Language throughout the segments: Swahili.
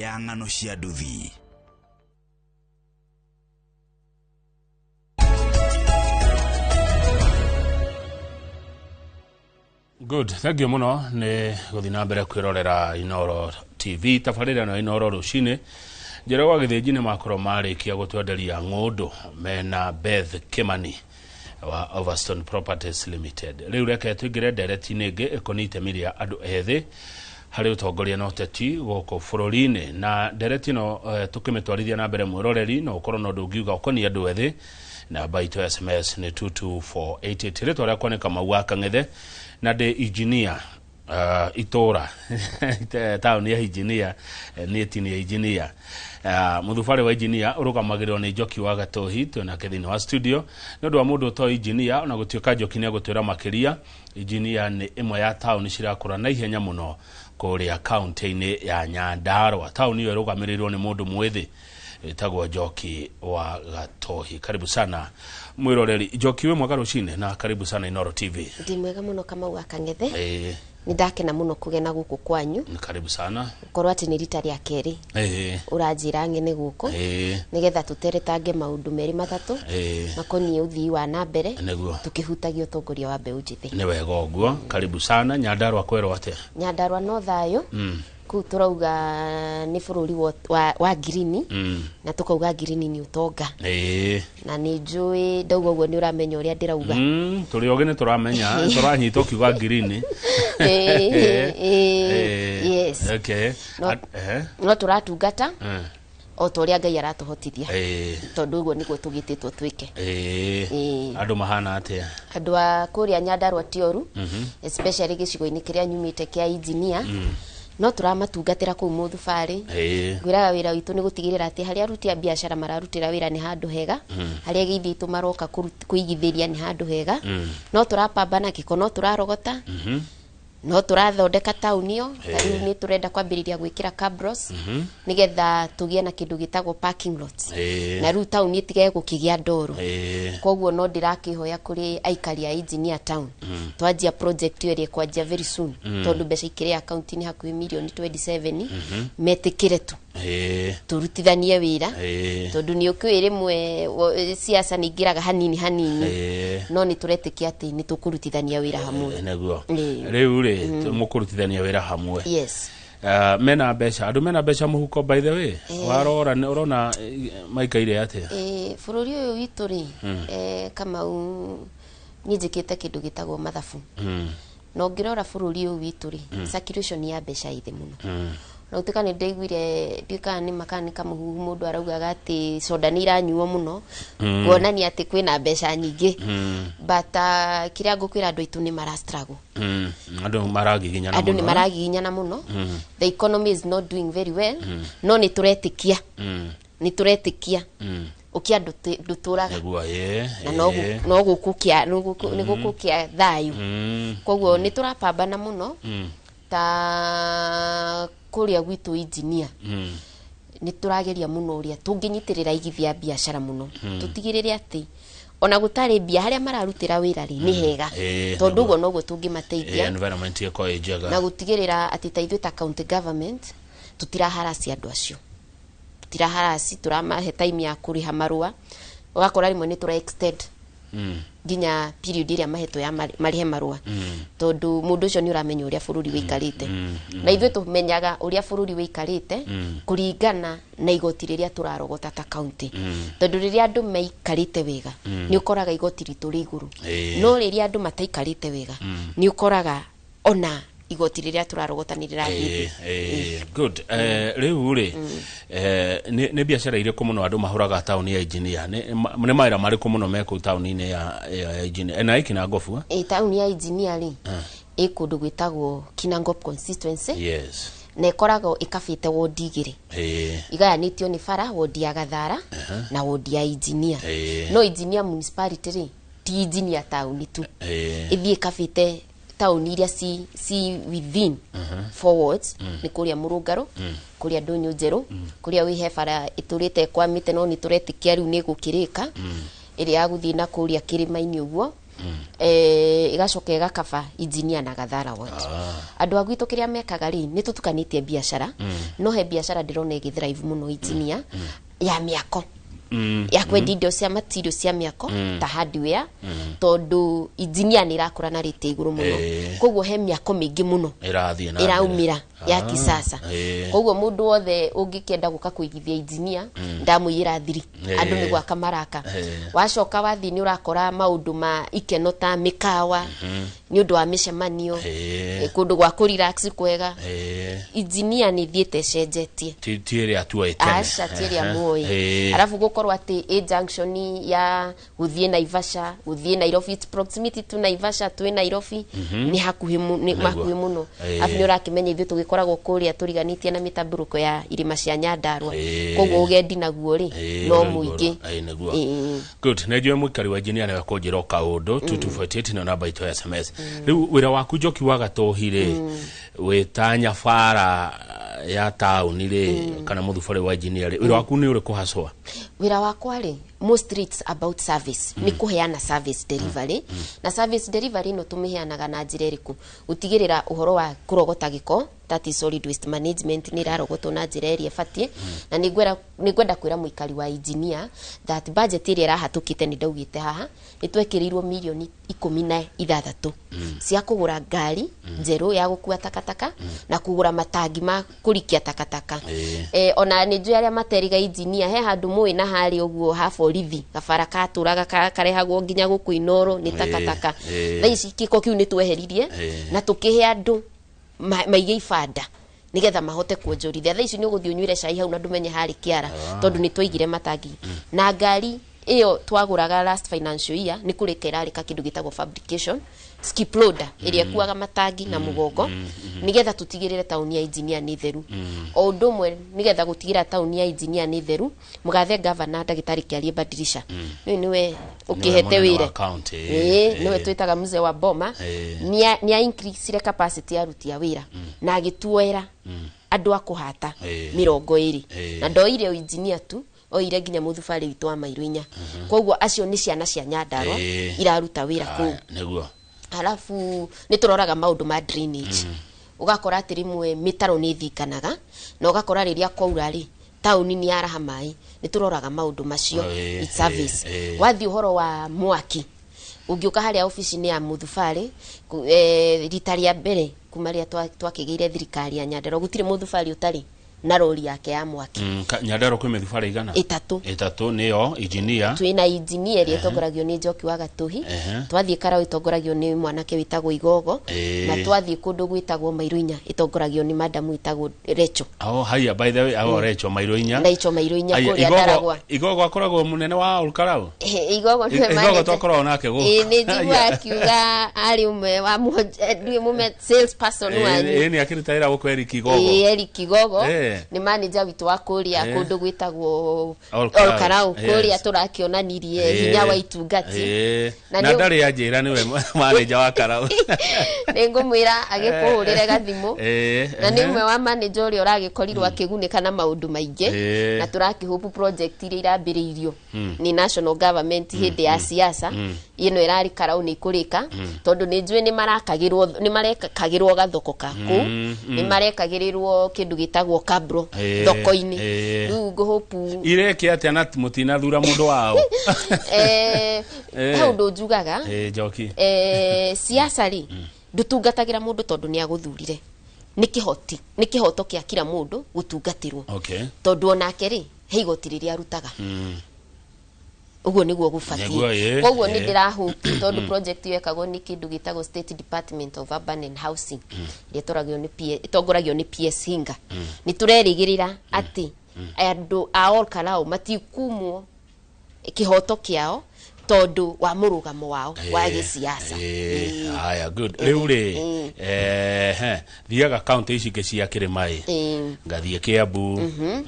ya ng'ano cia nduthi. Good, thank you muno ne guthina mbere kwirorera Inoro TV tafarira na Inoro rucine njera wa githijine makoro marikia gutwenderia ng'undu mena Beth Kimani wa Overstone Properties Limited. Riu reke twingire ndereti-ini ingi ikonite miria andu ethi hari utongoria na uteti guku bururi-ini na ndereti no tukimitwarithia na mbere mwiroreri no ukorwo no ndungiuga ukoni andu ethi na baito SMS ni 22488 ritwa ria kwaneka Maua Kang'ethe na de engineer itora town ya engineer ni tini ya engineer muthufari wa engineer urugamagirwo ni Njoki wa Gatohi tuna kethini wa studio nondu wa mundu to engineer ona gutioka Njoki ni agutwira makiria engineer ni imwe ya town cirakura na ihenya muno kuria county-ini ya Nyandarua. Town iyo irugamirirwo ni mundu mwithi etagwo Njoki wa Gatohi. Karibu sana mwiroreri Njoki we mwaka rucine na karibu sana Inoro TV. Ndi mwega muno kama Maua Kang'ethe. Ni ndakena muno kugena guku kwanyu. Karibu sana. Korwa ati ni rita ria keri. Uranjira ngene guku. Nigetha tuteretange maundu meri matatu. Makoni uthii wa na mbere. Tukihutagia utongoria wa mbeu njithi. Ni wega uguo. Karibu sana. Nyandarua kwero atia? Nyandarua no thayo. Ku turauga ni bururi wa green na tukauga green ni utonga na ni njui ndauga uguo ni uramenya uria ndirauga turi ogene turamenya turanyita ukiuga green yes okay no turatungata o toria Ngai aratuhotithia tondu uguo niguo tugititwo twike andu mahana atia andu a kuria Nyandarua tioru especially gicigo-ini kiria nyumite kia engineer no turamatungatira ku muthufari gwiraga wira witu ni gutigirira ati hari aruti a biashara mararutira wira ni handu hega hari githitu maroka kuigithiria ni handu hega no turapambana kiko no turarogota no turathondeka tauni yo tari ni turenda kwambiriria gwikira cabros nigetha tugie na kindu gitagwo parking lots na ru tauni itige gukigia ndoro koguo no ndirakihoya kuri aikari a engineer town twanjia project iri kwanjia very soon tondu mbeca ikire account ni hakuhi million 27 metikire tu turutithanie wira tondu ni ukwire mwe siasa ni ngiraga hanini no ni turetikia ati ni tukurutithania wira hamwe neguo riu ri mukurutithania wira hamwe yes mena mbeca andu mena mbeca muhuko by the way warora urona maikaire atia bururi uyu witu ri kama njikite kindu gitagwo mathabu no ngirora bururi uyu witu ri circulation ya mbeca ithi muno na utikane ndeiguire ndikani makanika muhuhu mundu araugaga ati soda ni iranyuo muno kuonania ati kwina mbeca nyingi but kiria ngukwira andu itu ni mara struggle andu maragiginya na muno andu ni maragiginya muno the economy is not doing very well no ni turetikia ukia nduturaga na no gukukia ni gukukia thayu koguo ni turapambana muno ta kuria gwitu engineer ni turageria muno uria tunginyitirira igithia biashara muno tutigirire ati ona gutari bia haria mararutira wira ri ni hega tondu uguo noguo tungimateithia environment yako ejega na gutigirira ati taithu ta county government tutiraharasi andu acio tutiraharasi turamahe time ya kuriha marua ugakora rimwe ni tura extend ginya period iria maheto ya marihe marua tondu mundu ucio ni uramenya uria bururi wikarite na ithuĩ tumenyaga uria bururi wikarite kuringana na igoti riria turarogota ta county tondu riria andu meikarite wega ni ukoraga igoti ritu ri iguru no riria andu mataikarite wega ni ukoraga ona igoti riria turarogota ni rirathii good riu ri ni biashara iriku muno andu mahuraga town ya engineer ni maira mariku muno meku town-ini ya engineer na ikina ngofu town ya engineer ri ikundu gwitagwo Kinangop constituency yes na ikorago ikafite wodi igiri igayanitio ni bara wodi ya Gathara na wodi ya engineer no engineer municipality ri ti engineer town tu ithie ikafite town iria si within forwards ni kuria Murungaro kuria Ndunyu Njeru kuria wihe bara iturite kwamite no ni turetikia riu ni gukirika iria guthii na kuria kirima-ini uguo igacoka igakaba engineer na Gathara ward. Andu agwito kiria mekaga ri ni tutukanitie biashara no he biashara ndirona igithrive muno engineer ya miako ya kwendi indo cia material cia miako ta hardware tondu engineer ni irakura na rate iguru muno koguo he miako mingi muno iraumira ya kisasa koguo mundu wothe ungikienda guka kuigithia engineer ndamuyira thiri andu ni gwaka maraka wacoka wathi ni urakora maundu ma ikeno ta mikawa ni undu wa micemanio kundu gwa ku relax kwega engineer ni thiete cenjetie tiri atua itene acha tiri amoi alafu gukorwa ati a junction ya guthie Naivasha guthie Nairobi proximity to Naivasha to Nairobi ni hakuhi muno afu ni urakimenya ithu tugikoragwo kuria turiganitie na mitamburuko ya irima cia Nyandarua koguo ugendi naguo ri no muingi good nejwe mwikari wa engineer na kunjira kaundu 2248 no namba ito ya SMS riu wira waku Njoki wa Gatohire wetanya fara ya town ri kana muthufari wa engineer wira waku ni uri kuhaswa wira wakwa ri most streets about service ni kuheana service delivery na service delivery no tumiheanaga na njira iriku utigirira uhoro wa kurogota giko that is solid waste management ni rarogotwo na njira iri efatie na nigwenda kwira muikari wa engineer that budget iri rahatukite ni ndaugite haha nitwekirirwo milioni 16 cia kugura ngari njeru ya gukua takataka na kugura matangi ma kurikia takataka ona ni njui aria materiga engineer he handu mui na hari uguo ha borithi gabara katuraga karehagwo nginya guku Inoro ni takataka thaici kiko kiu ni tweheririe na tukihe andu maige ifanda nigetha mahote kuonjorithia thaici ni uguthio nywire cai hau na ndumenye hari kiara tondu ni twaigire matangi na ngari iyo twaguraga last financial year ni kurekera rika kindu gitagwo fabrication skip loader iria kuaga matangi na mugongo nigetha tutigirire tauni ya engineer ni theru o ndumwe nigetha gutigira tauni ya engineer ni theru mugathe governor ndagitari kiarie badirisha niwe ukihete wire niwe twitaga mzee wa boma ni increase capacity ya ruti ya wira na agituera andu akuhata 20 na ndoire engineer tu oire nginya muthufari witu wa Mairuinya koguo acio ni ciana cia Nyandarua iraruta wira ku neguo halafu nituroraga maundu ma drainage ugakora ati rimwe mitaro ni thikanaga na ugakora riria kwaura ri tauni ni araha mai nituroraga maundu macio service wathi uhoro wa mwaki ungiuka haria ofisi ni ya muthufari ritaria mbere kumaria twakigeire thirikari ya Nyandarua gutire muthufari utari na roli yake ya mwaki Nyandarua kwi mithufari igana itatu niyo engineer twina engineer ri tongoragio ni Njoki wa Gatuhi twathie Karaũ itongoragio ni mwanake witagwo Igogo na twathie kundu gwitagwo Mairuinya itongoragio ni madam witagwo Recho haya by the way Recho Mairuinya kuria Ndaragwa Igogo akoragwo munene wa Olkarau Igogo twakoragwo nake go ni njigua akiuga ari umwe wa mume sales person wanyu ni akiritaira gukwa Eric Igogo ni manager witu wa kuria kundu gwitagwo Olkarau kuria turakionanirie hinya wa itungati na ndari ajira niwe manager wa Karau ningumwira agikuhurire gathimu na ni umwe wa manager uri uragikoriro akigunika na maundu maingi na turakihope project iri irambiriirio ni national government hindi ya siasa ino irari Karau ni kurika tondu ni njui ni marekagirwo gathoko kaku ni marekagirirwo kindu gitagwo kabro thoko-ini riu nguhopu ireke atia na mutina thura mundu wao haundu njugaga Njoki siasa ri ndutungatagira mundu tondu ni aguthurire ni kihoto kia kila mundu gutungatirwo tondu onake ri heigotiriria arutaga uguo niguo gufatie koguo ni ndirahuti tondu project yekagwo ni kindu gitagwo State Department of Urban and Housing itongoragio ni PS Hinga ni turerigirira ati andu a Olkarau matikumwo kihoto kiao tondu wa murugamo wao wa gisiasa haya good riu ri thiaga county ici ke cia Kirimai ngathie Kiambu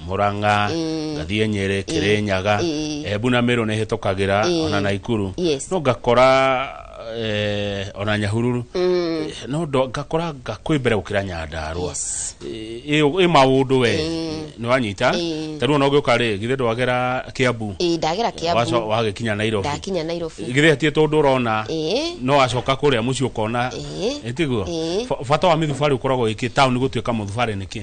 Muranga ngathie Nyeri Kirinyaga Embu na Meru ne hetokagira ona Naikuru no ngakora ona Nyahururu no ndo ngakora ngakwibere ukira Nyandarua e maundu we no wanyita taru no gyoka ri githe ndwagera Kiambu ndagera Kiambu wagikinya Nairobi ndakinya Nairobi githe atie tondu urona no acoka kuria muci ukona etiguo bata wa mithubari ukoragwo iki town gutuika muthubari niki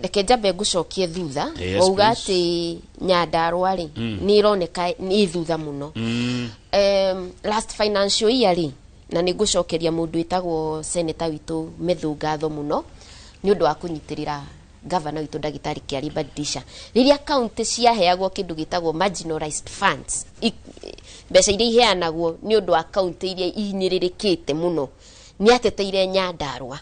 reke njambe ngucokie thutha wauga ati Nyandarua ri ni ironeka ni thutha muno last financial year ri na ni ngucokeria mundu itagwo senator witu Methungatho muno ni undu wa kunyitirira governor witu Ndagitari Kiarimba Ndisha riria county ciaheagwo kindu gitagwo marginalized funds mbeca iria iheanagwo ni undu wa county iria inyiririkite muno ni ateteire Nyandarua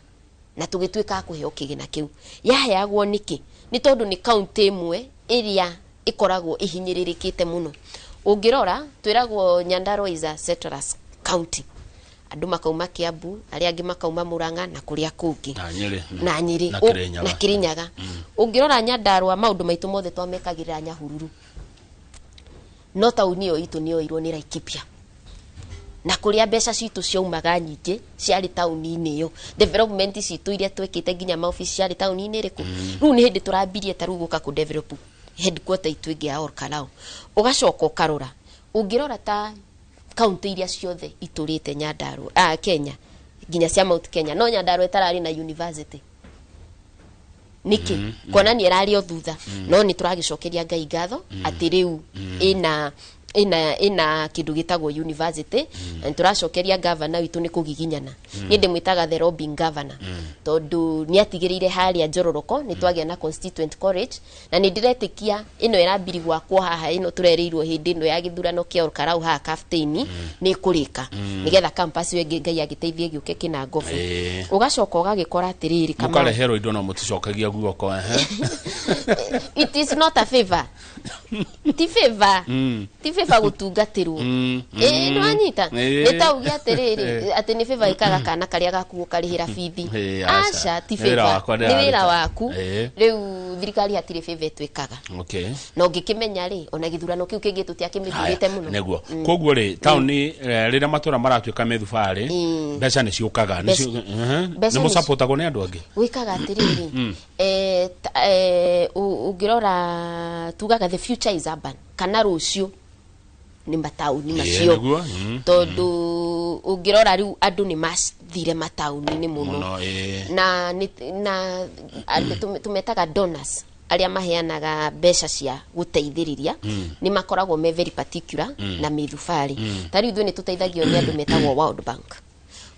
na tugituika kuheo kigina kiu yaheagwo niki ni tondu ni county imwe iria ikoragwo ihinyiririkite muno ungirora twiragwo Nyandarua is a settlers county andu makauma Kiambu aria angi makauma Murang'a na kuria kungi na Nyeri na Kirinyaga ungirora Nyandarua maundu maitu mothe twamekagirira Nyahururu no tauni yo itu niyo irwo ni Laikipia na kuria mbeca citu ciaumaga nyingi ciari tauni-ini yo development citu iria twekite nginya maofisi ciari tauni-ini riku riu ni hindi turambirie taru guka ku develop headquarter itu ingi ya Olkalau ugacoka ukarora ungirora ta county iria ciothe iturite Nyandarua Kenya nginya cia Mount Kenya no Nyandarua itarari na university niki kona ni erari o thutha no ni turagicokeria Ngai ngatho ati riu ina kindu gitagwo university and turacokeria governor witu ni kugiginyana ni ndimwitaga the lobbying governor tondu ni atigirire haria Njororoko ni twagia na constituent college na ni ndiretikia ino irambiri gwakwo haha ino turereirwo hindi ino ya githurano kia Olkalau ha captain ni kurika nigetha campus we Ngai agiteithie giuke kina ngovu ugacoka ugagikora atiriri kama mukarehero indo no muticokagia guoko it is not a favor ti favor gutungatirwo no anyita nitaugi atiriri ati ni favor ikaga kana karia gaku karihira bithi acha ti favor ni wira waku riu thirikari hatire favor twikaga no ngikimenya ri ona githurano kiu kingi tutiakimithurite muno neguo koguo ri town rira matura maratwika methubari mbeca ni ciukaga ni mu supportagwo ni andu angi wikaga atiriri ungirora tugaga the future is urban kana rucio ni matauni macio tondu ungirora riu andu ni mathire matauni ni muno na tumetaga donors aria maheanaga mbeca cia guteithiriria ni makoragwo me very particular na mithubari tari ithu ni tuteithagio ni andu metagwo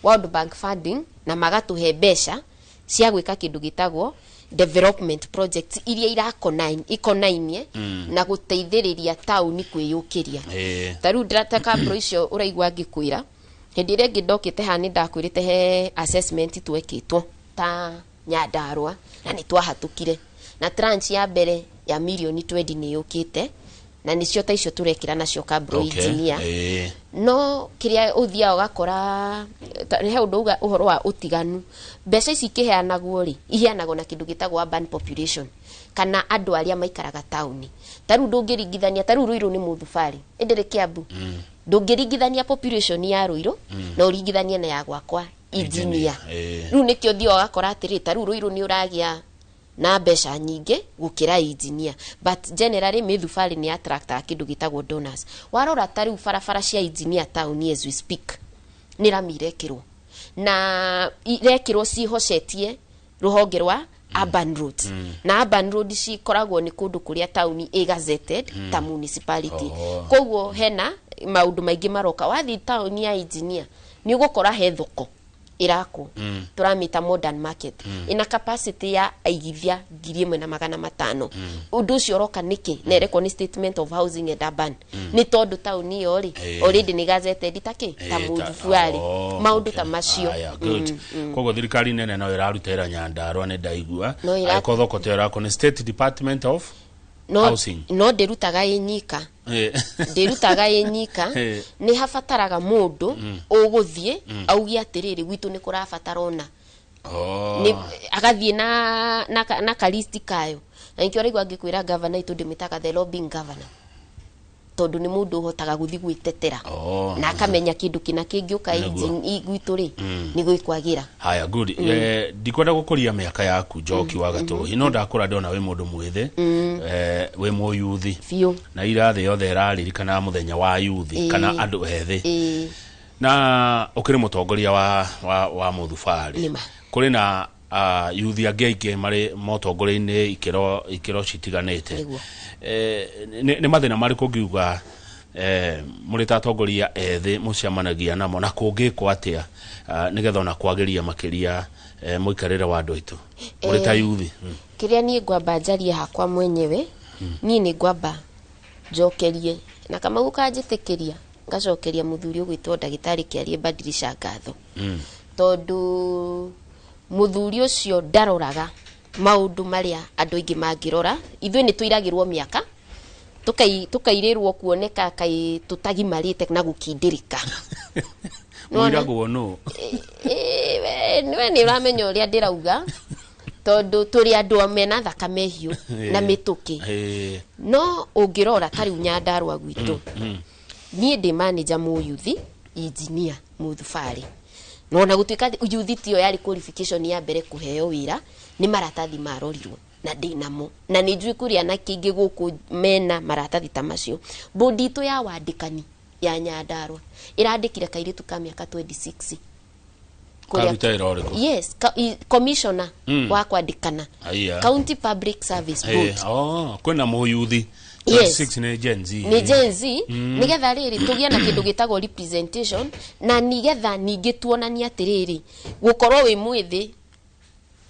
World Bank funding na magatuhe mbeca cia gwika kindu gitagwo development projects iria ikonainie na guteithiriria tauni kwiyukiria taru ndataka bro icio uraigwa ngikwira hindi ire ngindokite hani ndakwirite he assessment twekitwo ta Nyandarua na ni twahatukire na tranche ya mbere ya million 20 ni yukite na nicio ta icio turekira nacio kabro engineer no kiria uthia ugakora he undu uga uhoro wa utiganu mbeca ici kiheanagwo ri iheanagwo na kindu gitagwo urban population kana andu aria maikaraga tauni taru ndungiringithania taru Ruiru ni muthubari endere Kiambu ndungiringithania population ya Ruiru na uringithania na ya gwakwa engineer riu nikio thio ugakora atiri taru Ruiru ni uragia na mbeca nyingi gukira engineer but generally mithubari ni attractor kindu gitagwo donors warora tariu barabara cia engineer town as we speak ni ramirekirwo na irekirwo cihocetie ruhonge rwa urban roads na urban road cikoragwo ni kundu kuria town gazetted ta municipality koguo hena maundu maingi maroka wathi town ya engineer ni ugukora he thoko irako turamita modern market ina capacity ya aigithia 1,500 undu ucio roka niki na reko ni statement of housing and urban ni tondu town iyo ri already ni gazetted take ta muthubari maundu ta macio koguo thirikari nene no irarutera Nyandarua ni ndaigua ko thoko te rako ni state department of housing no ndirutaga inyika ndirutaga inyika ni hafataraga mundu uguthie augi atiriri gwitu ni kurafatarona ni agathie na kalisti kayo na ikio raigwa ngikwira governor itu ndimitaga the lobbying governor tondu ni mundu uhotaga guthi gwitetera na akamenya kindu kina kingiuka igwitu ri ni gwikwagira. Haya, good. Ndikwenda gukuria miaka yaku Njoki wa Gatuhi, no ndakura ndona we mundu mwithe, we mu yuthi na irathi yothe iraririkana muthenya wa yuthi kana andu ethi, na ukiri mutongoria wa muthubari kuri na yuthi angĩ mari motongorĩa-inĩ ikiro citiganĩte. Nĩ mathĩna marĩkũ ngiuga muri tatongoria ethi mucemanagia namo na kũngĩkwo atĩa nigetha ona kwagĩria makĩria muikarĩre wa andũ aitũ muri ta yuthi? Kĩrĩa niĩ ngwamba njarie hakwa mwenyewe, niĩ nĩ ngwamba njokerie na kama gũkanjĩtĩkĩria ngacokeria mũthuri ũgwĩtwo Ndagĩtarĩ Kĩarie Badilisha ngatho, tondu muthuri ucio ndaroraga maundu maria andu aingi mangirora. Ithuĩ nĩ tuiragirwo miaka tukairirwo kuoneka kai tutagimarite na gukindirika. Mwiragwo no we ni uramenya uria ndirauga, tondu turi andu mena thakame hiu na mituki. No ungirora tari Nyandarua gwitu, niĩ ndi manager mu yuthi engineer muthubari, no na gutuika yuthi tio yari qualification ya mbere kuheo wira, ni maratathi marorirwo na ndinamo na ni njui kuria na kingi guku mena maratathi ta macio. Bodi itu ya wandikani ya Nyandarua irandikire kairitu ka miaka 26 yes, commissioner wa kwandikana County Public Service Board. Kwena mu yuthi 26 ni Gen Z. Ni Gen Z, nigetha riri tugia na kindu gitagwo representation, na nigetha ningi tuonania atiriri gukorwo wi mwithi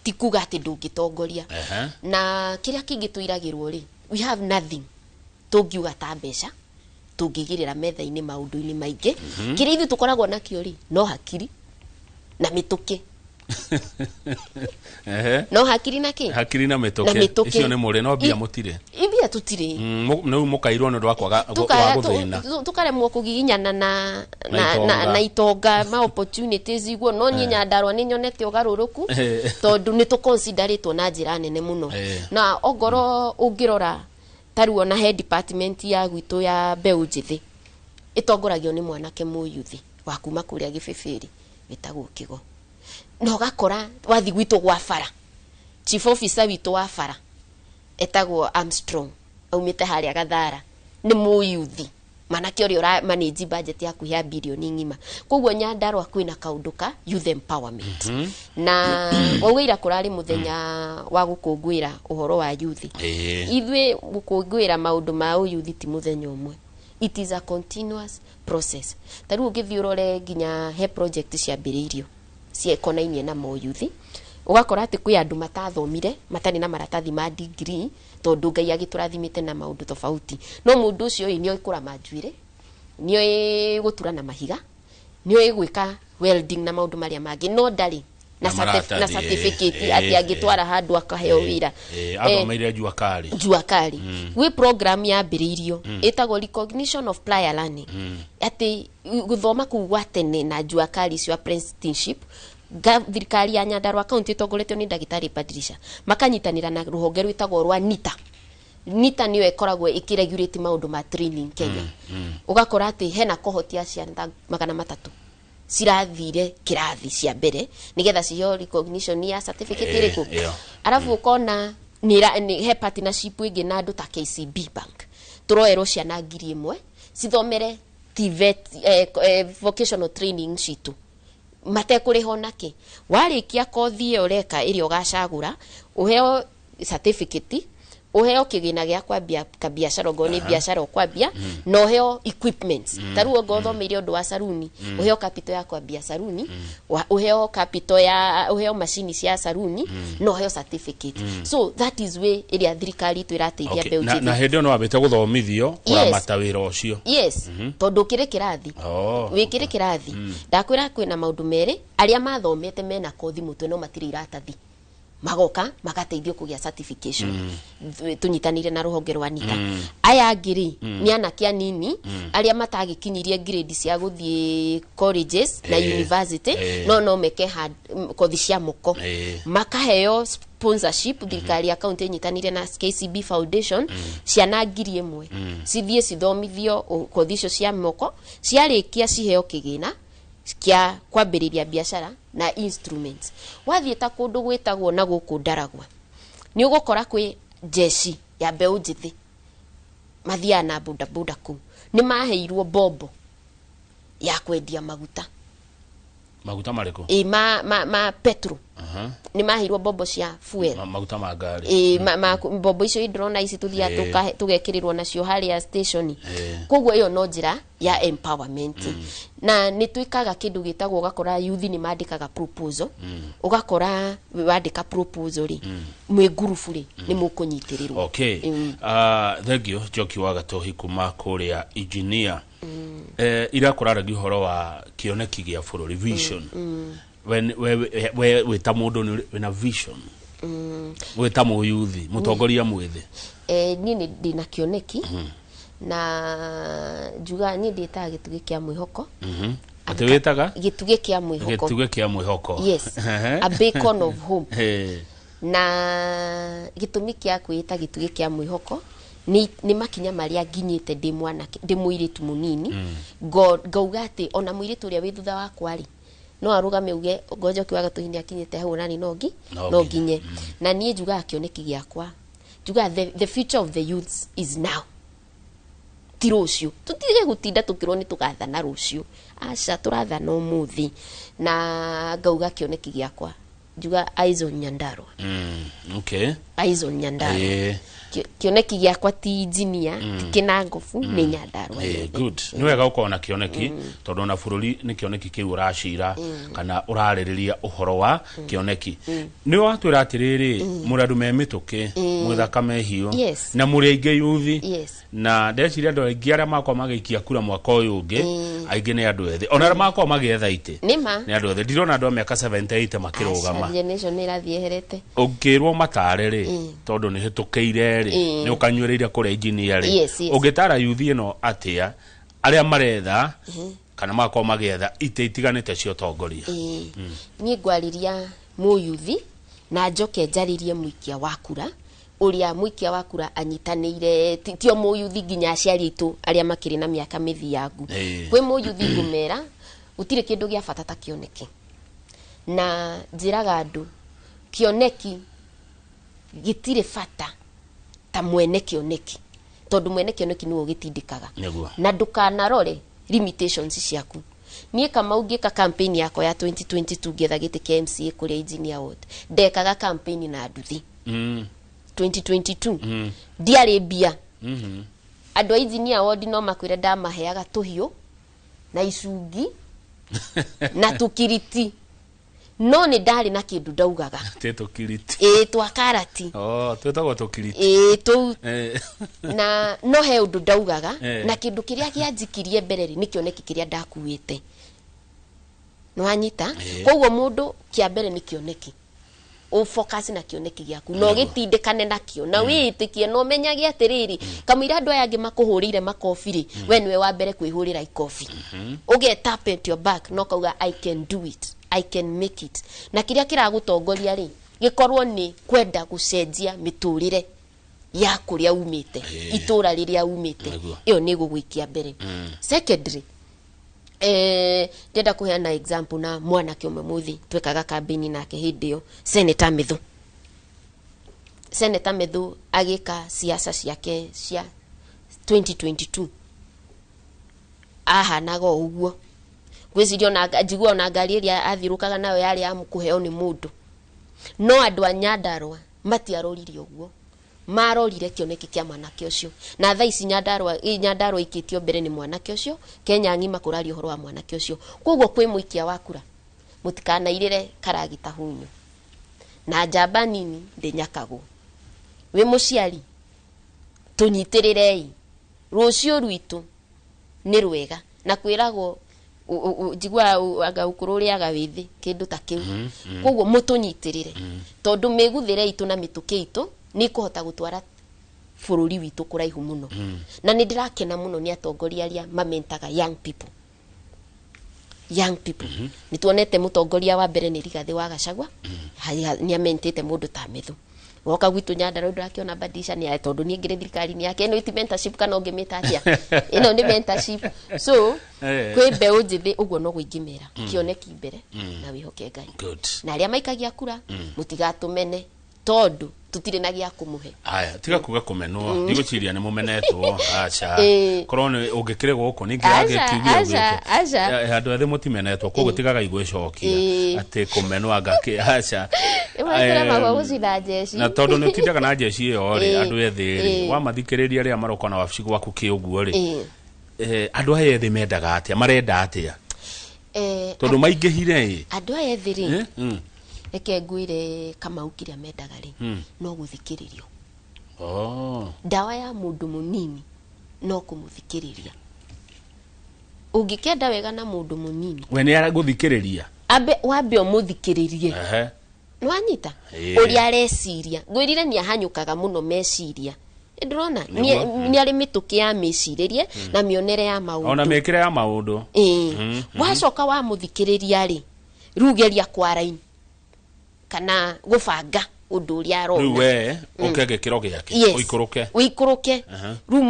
tikuga ati ndungitongoria. Na kiria kingi tuiragirwo ri, we have nothing tungiuga ta mbeca tungigirira metha-ini maundu-ini maingi. Kiria ithu tukoragwo nakio ri no hakiri na mituki. No hakiri na ki? Hakiri na mituki. Icio ni muri no bia mutire. Ibia tutire. No mukairwo no ndwa kwaga guthina. Tukaremwo kugiginyana na itonga ma opportunities igwo no nyi Nyandarua ni nyonete ugaruruku tondu ni tuconsideratwo na njira nene muno. Na ogoro ungirora taruo na head department ya gwitu ya mbeu njithi itongoragio ni mwanake mu yuthi wa kuma kuria Gibibiri witagwo Kigo. No gakora wathi gwitu gwa bara, chief officer witu wa bara etagwo Armstrong aumite haria Gathara ni mu yuthi, manake uri ura manage budget ya kuhia bilioni ngima. Koguo Nyandarua kwina kaunduka youth empowerment. Na wawira kurari muthenya wa gukungwira uhoro wa youth. Ithwe gukungwira maundu ma youth ti muthenya umwe, it is a continuous process. Taru ngithiurore ginya he project cia mbiririo cia ekonainie na mo youth, ugakora ati kwi andu matathomire matari na maratathi ma degree tondu Ngai agiturathimite na maundu tofauti. No mundu ucio ni oikura manjuire, ni oi gutura na mahiga, ni oi gwika welding na maundu maria mangi, no ndari na certificate ati agitwara handu akaheo wira. Athomeire Juakari. Gwi program ya mbiririo etagwo recognition of prior learning, ati guthoma kuwa tene na Juakari cio apprenticeship. Thirikari ya Nyandarua County tongoretio ni Ndagĩtarĩ Badilisha makanyitanira na ruhonge rwitagwo rwa NITA. NITA niyo ekoragwo ikiregulate maundu ma training Kenya. Ugakora ati hena kohotia ciana 300 cirathire kirathi cia mbere nigetha ciheo recognition ya certificate iriku. Arafu ukona ni he partnership ingi na andu ta KCB Bank turoerwo ciana 1,000 cithomere TVET vocational training citu matekuriho nake. Warikia kothi iyo reka iri ugacagura uheo certificate, uheo kigina gya kwambia kabiashara ngoni biashara kwambia no uheo equipments. Taruo ngothomeire undu wa saruni uheo capital ya kwambia saruni, uheo capital ya uheo machine cia saruni no uheo certificate. So that is way iri thirikari twirateithia mbeu njithi. Na hindi no wabete guthomithio kuramata wira ucio. Yes, tondu kire kirathi wikire kirathi ndakwira kwina maundu mere aria mathomete mena kothi mutwe no matire iratathi magoka magateithio kugia certification tunyitanire na ruhonge rwa NITA aya ngiri ni anakia nini aria matagikinyirie grade cia guthie colleges na university no meke kothi cia moko makaheo sponsorship thirikari ya county nyitanire na KCB Foundation ciana ngiri imwe cithie cithomithio kothi icio cia moko ciarikia ciheo kigina kia kwambiriria biashara na instruments wathie ta kundu gwitagwo na guku Ndaragwa ni ugukora kwi jeshi ya mbeu njithi mathia na boda ku ni maheirwo bombo ya kwendia maguta mariko ma petro ni maheirwo bombo cia fuel maguta ma ngari bombo icio idrona ici tuthia tugekirirwo nacio haria station kogwo iyo no njira ya empowerment na ni twikaga kindu gitagwo ugakora youth ni mandikaga proposal ugakora wandika proposal ri mwe group ri ni mukunyitirirwo okay thank you Njoki wa Gatohi kuma kuria engineer ira kuraragia horo wa kioneki gia bururi vision we ta mundu wina vision we ta muyuthi mutongoria mwithi ni ndina kioneki na juga ni ndita gitugi kia mwihoko ati witaga gitugi kia mwihoko yes a beacon of hope na gitumi kia kwita gitugi kia mwihoko ni makinya maria nginyite ndi mwana ndi muiritu munini ngauga ati ona muiritu uria wi thutha wa kwari no arugame uge Njoki wa Gatohi ni akinyite hau nani no nginye na nie njuga akioneki giakwa njuga the future of the youths is now ti rucio tutige gutinda tukirwo ni tugathana rucio aca turathana umuthi na ngauga kioneki giakwa njuga Aizon Nyandarua okay Aizon Nyandarua kioneki giakwa ti engineer ti kinangofu ni Nyandarua good ni wega ukona kioneki tondu na bururi ni kioneki ki urashira kana uraririria uhoro wa kioneki ni watwira atiriri murandu memituke muthaka mehio na muri ainge yuthi na ndeciria andu aingi aria makwa magikia kura mwaka uyu ungi aingi ni andu ethi ona makwa magietha ite ni andu ethi ndirona andu miaka 78 makirugama generation irathie herete ukirwo matare ri tondu ni hitukeire ni ukanywereira kure engineer ri ugitara yuthi ino atia aria maretha kana makwa magietha ite itiganite cio tongoria ni ngwariria muyuthi na njoke njaririe muikia wa kura uria muikia wa kura anyitaneire tio muyuthi nginya aciari itu aria makiri na miaka mithiangu kwi muyuthi ngumera utire kindu gia bata ta kioneki na njiraga andu kioneki gitire bata ta mwene kioneki tondu mwene kioneki niwo gitindikaga na ndukanarore limitations ciaku nie kama ungika campaign yako ya 2022 getha giti KMCA kuri engineer ward ndekaga campaign na nduthi 2022 diare bia andu engineer ward no makwire ndamaheaga tuhiu na icungi na tukiriti no ni ndari na kindu ndaugaga teto kiriti twa karati twetagwo tukiriti tu na no he undu ndaugaga na kindu kiria gianjikirie mbereri ni kioneki kiria ndakuite no anyita kogwo mundu kia mbere ni kioneki o focus na kioneki giaku no gitindikane nakio na witikie no menyage atiriri kamira andu aya angi makuhurire makofiri we niwe wa mbere kwihurira ikofi uge tap at your back no kauga I can do it, I can make it na kiria kiragutongoria ri gikorwo ni kwenda gucenjia miturire ya kuria umite itura riria umite iyo ni gugwikia mbere secondary ndenda kuheana example na mwana kiume muthi twekaga campaign nake hindio Senator Medhu agika siasa ciake cia 2022 ahanaga uguo gwicirio na njigua na ngari iria athirukaga nayo yari ya mukuheo ni mundu no andu a Nyandarua matiarorire uguo marorire kioneki kia mwanake ucio na tha ici Nyandarua ikitio mbere ni mwanake ucio Kenya ngima kurari uhoro wa mwanake ucio kogwo kwi muikia wa kura mutikana irire karagita hunyu na njamba nini ndinyakagwo we muciari tunyitirerei rucio rwitu ni rwega na kwiragwo jigwa aga ukururi aga withi kindu ta kiu koguo mutunyitirire tondu miguthire itu na mituke itu ni kuhota gutwara bururi witu kuraihu muno na ni ndirakena muno ni atongoria aria mamentaga young people ni tuonete mutongoria wa mbere ni Rigathi wa Gachagua ni amentete mundu ta Mithu woka gwitu Nyandarua ndirakiona badisha ni tondu ni ngire thirikari ni yake no iti mentorship kana ungimita atia ino ni mentorship so kwi mbeu njithi uguo no gwingimira kioneki mbere na wihoke Ngai na aria maikagia kura mutigatumene tondu tutire na gia kumuhe aya tiga kuga kumenwo ndigociria ni mumenetwo acha korone ungikire guko ni ngirage kiugio andu athe mutimenetwo koguo tigaga igwecokia ati kumenwo ngaki acha imwekera magwa gucina jeshi na tondu ni tindaga na jeshi iyo ri andu ethi ri wamathikiriria ria maroko na wabici gwaku kiuguo ri andu aya ethi mendaga atia marenda atia tondu maingihire andu aya ethi ri eke nguire kama ukiria mendaga ri no guthikiririo dawa ya mundu munini no kumuthikiriria ungikenda wega na mundu munini we ni ara guthikiriria abe wambe umuthikiririe nwanyita uri areciria ngwirire ni ahanyukaga muno meciria ndurona ni ari mituki ya meciririe na mionere ya maundu ona mekire ya maundu wacoka wa muthikiriria ri rugeria kwaraini kana gubanga undu uria arona riwe ukege kiro giake uikuruke ru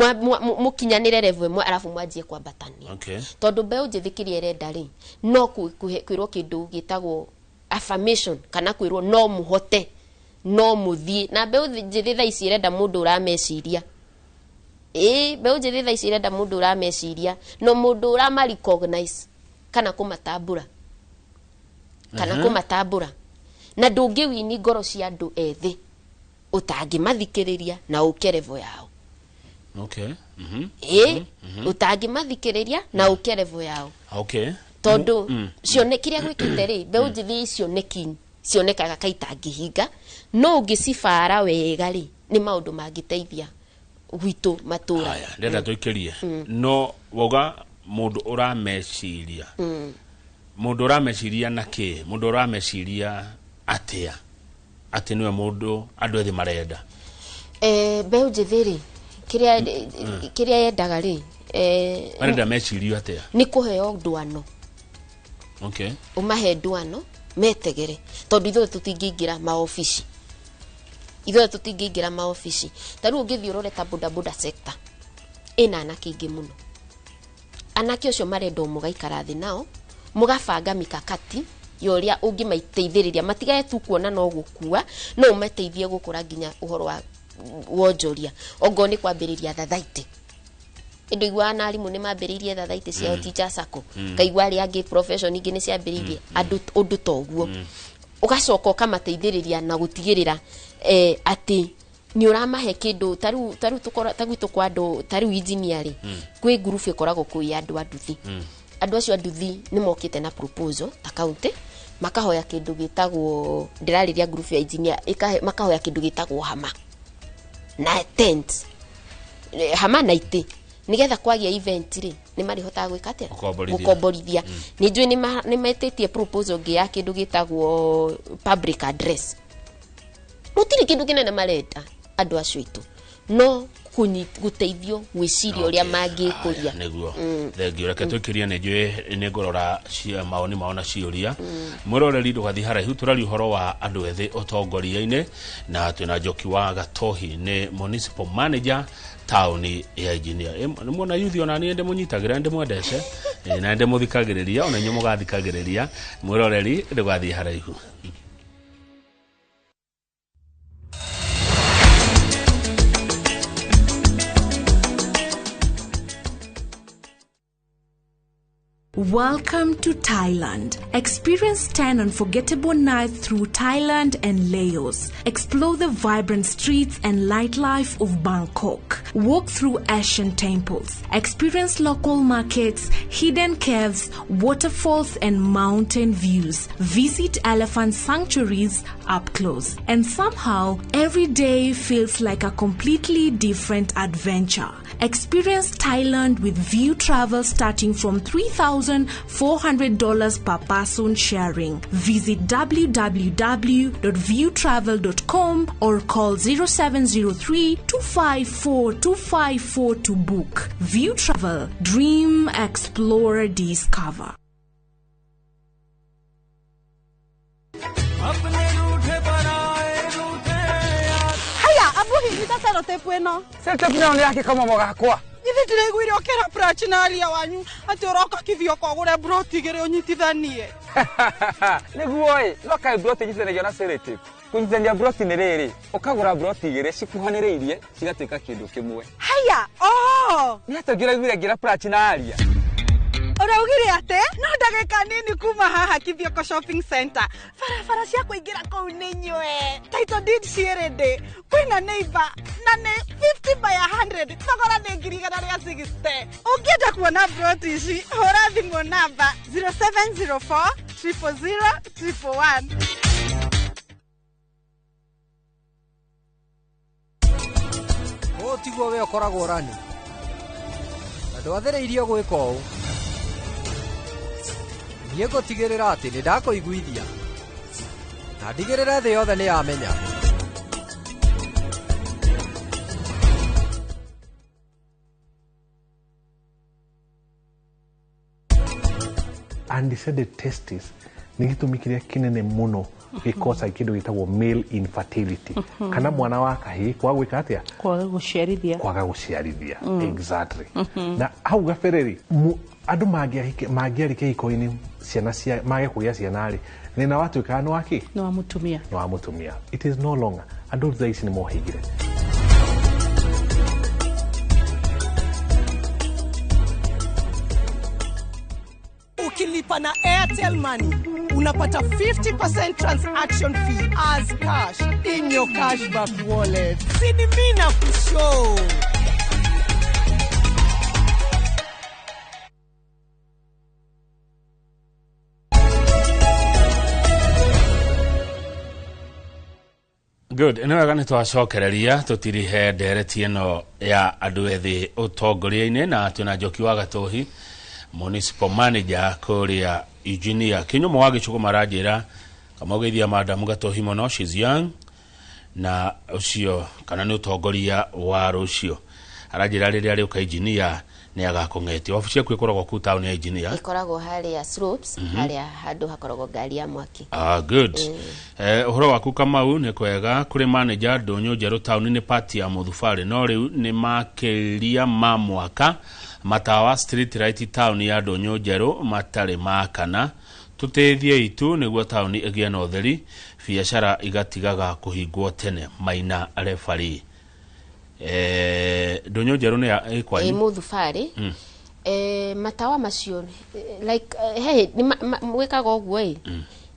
mukinyanire level mwe arafu mwanjie kwambatania tondu mbeu njithikirie renda ri no kwirwo kindu gitagwo affirmation kana kwirwo no muhote no muthie na mbeu njithi tha ici renda mundu urameciria mbeu njithi tha ici renda mundu urameciria no mundu urama recognize kana kumatambura na ndungi wini ngoro cia andu ethi utangi mathikiriria na ukerevo yao utangi mathikiriria na ukerevo yao tondu cionekiria gwikite ri mbeu njithi icio cionekaga kaitangihinga no ungicibara wega ri ni maundu mangiteithia gwitu matura aya ndenda tuikirie no woga mundu urameciria mundu urameciria naki mundu urameciria atia ati niwe mundu andu ethi marenda mbeu njithi ri kiria yendaga ri marenda mecirio atia ni kuheo ndwano umahe ndwano metegere tondu ithuĩ tutingiingira maofici taru ungithiurore ta boda sector ina anake ingi muno anake ucio marenda mugaikara thi nao mugabanga mikakati yoria ungimaiteithiriria matigae tu kuona no gukua no umateithie gukura nginya uhoro wa wonjoria ongo ni kwambiriria thathaiti indu igwa na arimu ni mambiririe thathaiti cia teacher sacco kaigwa ri angi profession ingi ni ciambiririe andu undu toguo ugacoka ukamateithiriria na gutigirira ati ni uramahe kindu taru tukora tagwitu kwa andu taru engineer kwi group ikoragwo kwi andu anduthi andu acio anduthi ni mokite na proposal ta county makahoya kindu gitagwo ndirariria group ya engineer makahoya kindu gitagwo hama na tent hama na ite nigetha kwagia event ri ni marihota gwika atia gukomborithia ni njui ni metetie proposal ngi ya kindu gitagwo public address mutiri kindu kinene marenda andu acio itu no guteithio gwiciria uria mangikuria niguo thengio reke twikiria ni njui ni ngorora cia maoni maona ciuria mwiroreri ndugathi haraihu turari uhoro wa andu ethi utongoria-ini na twina Njoki wa Gatohi ni municipal manager tauni ya engineer ni mona yuthi ona ni ende munyitagira ende mwendete na ende muthikagiriria ona nyu mugathikagiriria mwiroreri ndugathi haraihu. Welcome to Thailand. Experience 10 unforgettable nights through Thailand and Laos. Explore the vibrant streets and nightlife of Bangkok. walk through ancient temples, experience local markets, hidden caves, waterfalls, and mountain views. Visit elephant sanctuaries up close. And somehow, every day feels like a completely different adventure. Experience Thailand with View Travel starting from $3,400 per person sharing. Visit www.viewtravel.com or call 0703-254-254 to book. View Travel. Dream, explore, discover. Setepno yake kama mogakwa. Ithi ndireguire okera prachinalia wanyu ati uroka kithio kwa gure broti gere unyitithanie. Niguoi, loka broti nyitithanagia na seletip. Kunyitithania broti ni riri, ukagura broti gere cikuhaniriirie cigatuika kindu kimwe. Haya, ni atagira gira prachinalia. Uraugire ate? No ndagika nini kuma haha kithio ko shopping center. Farafara cia kuingira kou ni nywe. Title deed cierede. Kwina neighbor na ne 50 by 100. Thogora ni ngirigana ria 60. Ungienda kuona broti ici, hora thimu namba 0704 000 111. Tiguo we okoragwo rani. Andu athereirio gwika ũũ. Niego tigirira ati ni ndakoiguithia. Na ndigirira thĩ yothe ni yamenya. Undecided testes ni gitumi kiria kinene muno gikosa kindu gitagwo male infertility. Kana mwana wa kahii kwa gwika atia? Kwaga guciarithia. Exactly. Na hau gabereri andu magiarike iko-ini ciana cia mage kugia ciana ri nina watuika no waki no wa mutumia. It is no longer andu thaici ni mohigire. Ukilipa na Airtel Money unapata 50% transaction fee as cash in your cashback wallet. Sini mina kushow. Good. Ino wega ni twacokereria tutirihe ndereti ino ya andu ethi utongoria-ini na tuna Njoki wa Gatuhi municipal manager kuria Eugenia Kinyumo wa Gicuku maranjira kama ugeithia Madam Gatuhi muno, she's young na ucio kana ni utongoria wa rucio aranjira riria ri Eugenia ni agakong'etio ofisi yaku ikoragwo ku town ya Engineer ikoragwo hali ya slopes hali ya handu hakoragwo ngari ya mwaki. Good. Uhoro waku Kamau ni kwega kuri manager Ndonyo Njeru town ni party ya Muthubari no riu ni makeria ma mwaka matawa street right town ya Ndonyo Njeru matari makana tutethie itu niguo town igie na utheri biashara igatigaga kuhingwo tene Maina referee. Ndonyo Njeru ni ikwa Muthubari matawa macio like hey ni wikaga ogwo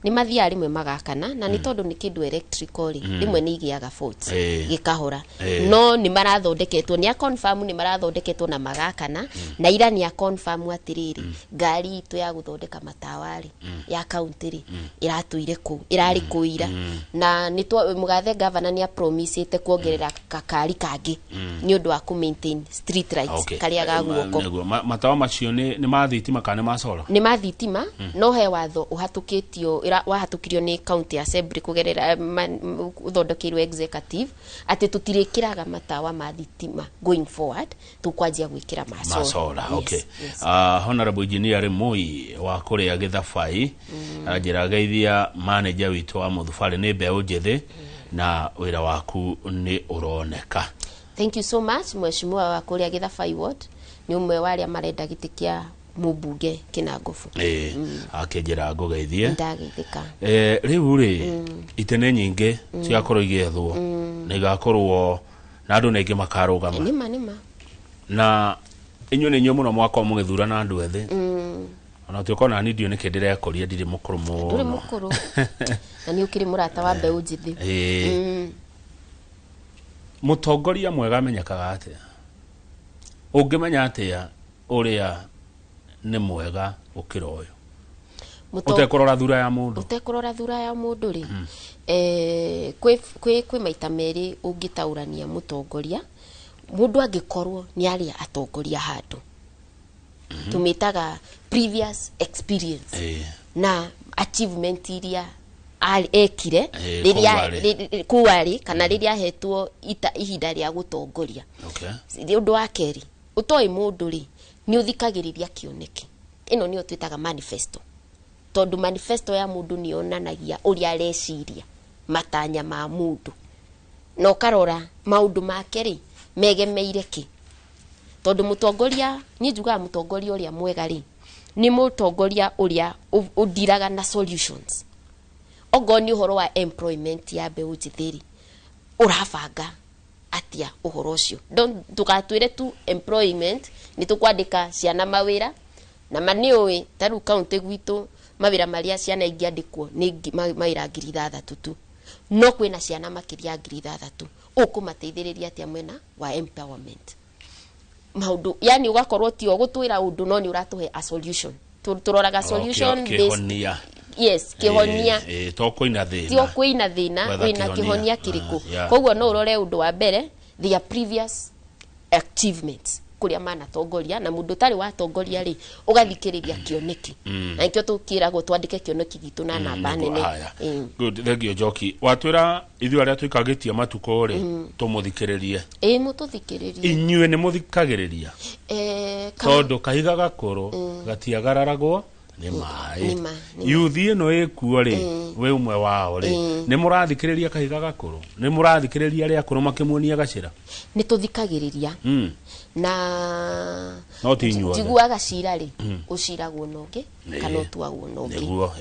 ni mathia rimwe magakana na ni tondu ni kindu electrical rimwe ni igiaga faults gikahora no ni marathondeketwo ni a confirm ni marathondeketwo na magakana na ira ni a confirm atiriri ngari itu ya guthondeka matawari ya county iratuire ku irari kuira na ni mugathe governor ni a promise ite kuongerera kakari kangi ni undu wa ku maintain street lights karia gaguoko matawa macio ni mathitima kana masola ni mathitima no he watho uhatukitio wahatukirio ni county assembly kugerera uthondekirwe executive ati tutirikiraga matawa mathitima going forward tukwanjia gwikira masola. Okay. Honorable Engineer Moi wa kuria Githabai ajira geithia manager witu wa Muthubari ni mbeu njethi na wira waku ni uroneka. Thank you so much mheshimiwa wa kuria Githabai ward ni umwe wali amarenda gitikia mubunge Kinangofu akejera ngogeithie ndageithika riu ri itene nyinge ciakorwo igethwo na igakorwo na andu nenge makarugama nima na inyu ni nyu muno mwako mugithura na andu ethi ona tukona ni ndio nikendere koria ndiri mukuru muno ndiri mukuru na ni ukiri murata wa mbeu njithi mutongoria mwega amenyekaga ate Ungimenya atia uria ni mwega ukira uyu utekurora thura ya mundu ri kwi maita meri ungitaurania mutongoria mundu angikorwo ni ari atongoria handu tumitaga previous experience na achievement iria ekire riria kuari kana riria hetwo ihinda ria gutongoria undu wa keri utoi mundu ri ni uthikagiriria kioneki ino ni twitaga manifesto tondu manifesto ya mundu ni onanagia uria areciria matanya ma mundu no karora maundu make ri megemeire ki tondu mutongoria ni njuga mutongoria uria mwega ri ni mutongoria uria udiraga na solutions ogoni uhoro wa employment ya mbeũ njithiri urabanga atia uhoro ucio tukatwire tu employment ni tukwandika ciana mawira na manioi taru county gwitu mawira maria ciana ingiandikwo ni mawira 6,000 tu no kwina ciana makiria 6,000 ukumateithiriria atia mwena wa empowerment maundu yani ugakorwo tio gutwira undu no ni uratuhe a turoraga solution based yes kihonia to kuina thina wina kihonia kiriku koguo no urore undu wa mbere their previous achievements kuria mana tongoria na mundu tari wa tongoria ri ugathikiriria kioneki na ikyo tukira go twandike kioneki gitu na namba nene good thank you Njoki watwira ithu aria twikagitia matuko ri tumuthikiririe mututhikiririe inyue ni muthikagiriria tondu kahiga gakoro gatiagararagwo ni mai yuthi no ekuo ri we umwe wao ri ni murathikiriria kahiga gakoro ni murathikiriria ria akoro makimuonia gacira ni tuthikagiriria na no tinyuo jiguaga cira ri uciragwo nonge kana tuagwo nonge niguo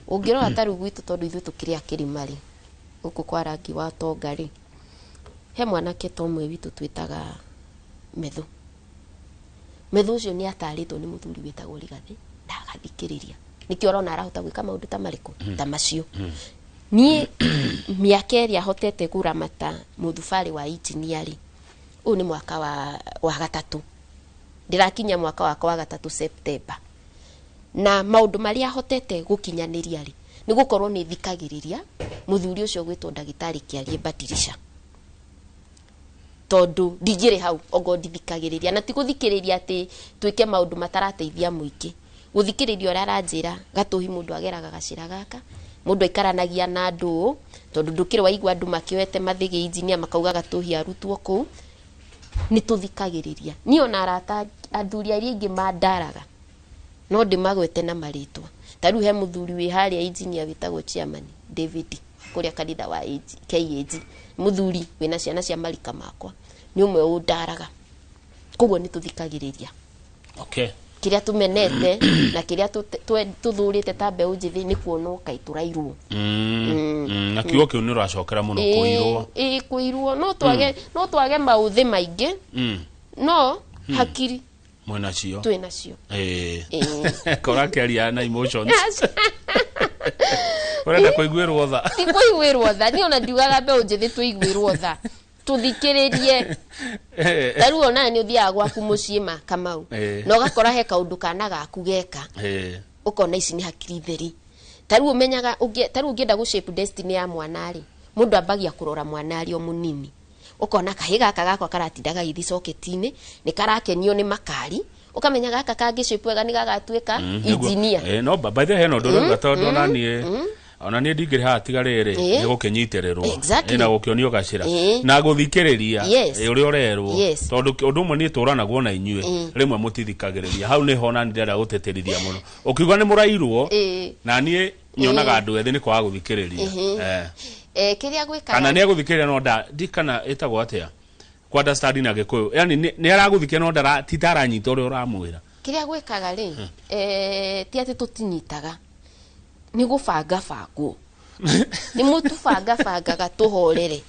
ungirora taru gwitu tondu ithu tukiria kirima ri uku kwa rangi wa tonga ri he mwanake tomwe witu twitaga methu ucio ni ataritwo ni muthuri witagwo Rigathi ndagathikiriria nikio rona arahota gwika maundu ta mariku ta macio nie miakeri ahotete kuramata muthufari wa engineer ri u ni mwaka wa gatatu ndirakinya mwaka wa gatatu September na maundu maria ahotete gukinyaniria ri ni gukorwo ni thikagiriria muthuri ucio gwitwo ndagitari kiarie badirisha tondu ndingire hau ogo ndithikagiriria na tiguthikiriria ati twike maundu matarateithia muingi guthikiriria ora aranjira gatuhi mundu ageraga gacira gaka mundu aikaranagia na andu tondu ndukire waigwa andu makioete mathigi engineer makauga gatuhi arutwo ku ni tuthikagiriria ni ona arata athuri aria ingi mandaraga no ndimagwete na maritwa taru he muthuri wi haria engineer witagwo chairman David kuria kanitha wa KAG muthuri wina ciana cia marika makwa ni umwe undaraga koguo ni tuthikagiriria kiria tumenete na kiria tuthurite ta mbeũ njithi ni kuona kai turairwo na kiugo kiu ni uracokera muno kuirwo no twage mauthi maingi no hakiri mwena cio twina cio kora kiaria na emotions urenda kuiguirwo tha ti kuiguirwo tha ni ona ndiugaga mbeũ njithi tuiguirwo tha tuthikiririe taru ona ni uthia gwaku muciima Kamau no gakora he kaundu kana gaku geka ukona ici ni hakiri theri taru umenyaga taru ungienda gu shape destiny ya mwanari mundu ambagia kurora mwanari o munini ukona kahiga kagakwa karatindaga ithi socketini ni karakenio ni makari ukamenya gaka kangi shape wega ni gagatuika engineer no by the hand ndo gatondu nani ona ni ndingire ha tigarere ni gukinyitererwo na gukionio gacira na guthikiriria uri orerwo tondu undu mwe ni turanagwo na inyue rimwe mutithikagiriria hau ni hona ndira guteterithia muno ukiuga ni murairwo na ni nyonaga andu ethi ni kwa guthikiriria kiria gwika kana ni guthikiriria no ndikana etagwo atia kwa understanding na gikuyu yani ni araguthikia no ndara titaranyita uri uramwira kiria gwikaga ri ti ati tutinyitaga ni gubanga bangu ni mutu banga gatuhorere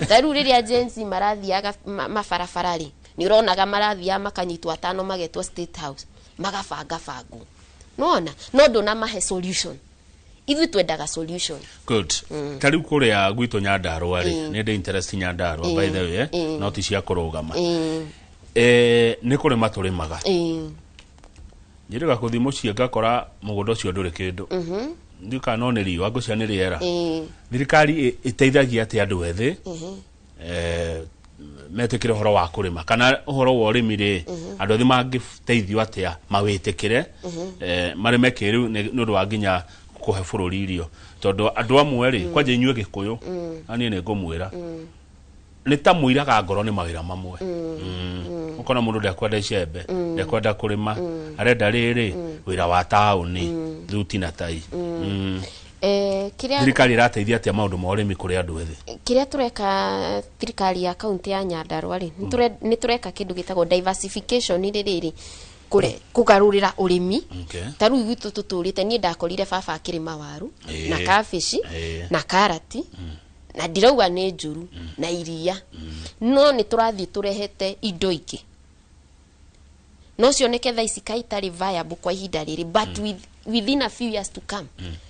taru riria agency marathiaga mabarabara ri ni uronaga marathia makanyitwa atano magetwa State House magabanga bangu nona no ndona mahe solution ithu twendaga solution good taru kuria gwito Nyandarua ri ni the interest Nyandarua by the way no ti cia kurugama nä kå rä ma tå rä maga njä rä ga kå thi må ciä ngakora må gå nda å cio ndå rä kä ndå ndä kana no nä riå angå cia nä rä era thirikari ä teithagia atä andå ethä metä kä re å horo wa kå rä ma kana å horo wa å rä mi rä andå ethä mangä teithio atä a mawä tä kä re marä me kä rä u nä å ndå wa nginya kå he bå rå ri irio tondå andå amwe rä kwanja inyuä gä kå yå aniä nä ngå mwä ra nä ta må iraga ngoro nä mawä ra mamwe å kona må ndå ndekwenda icembe ndekwenda kå rä ma arenda rä rä wä ra wa taåni ruti na tai thirikari irateithia atä maå ndå ma å rä mi kå rä andå ethä kä rä a tå reka thirikari ya kaunti ya Nyandarua rä nä tå reka kä ndå gä tagwo diversification rä rä rä kå garå rä ra å rä mi ta rä u gwitå tå tå rä te niä ndakorire baba akä rä ma waru na kabici na karati na ndirauga nä njuru na iria no nä tå rathiä tå rehete indo ingä no cioneke tha ici kaitarä viable kwa ihinda rä rä but within a few years to come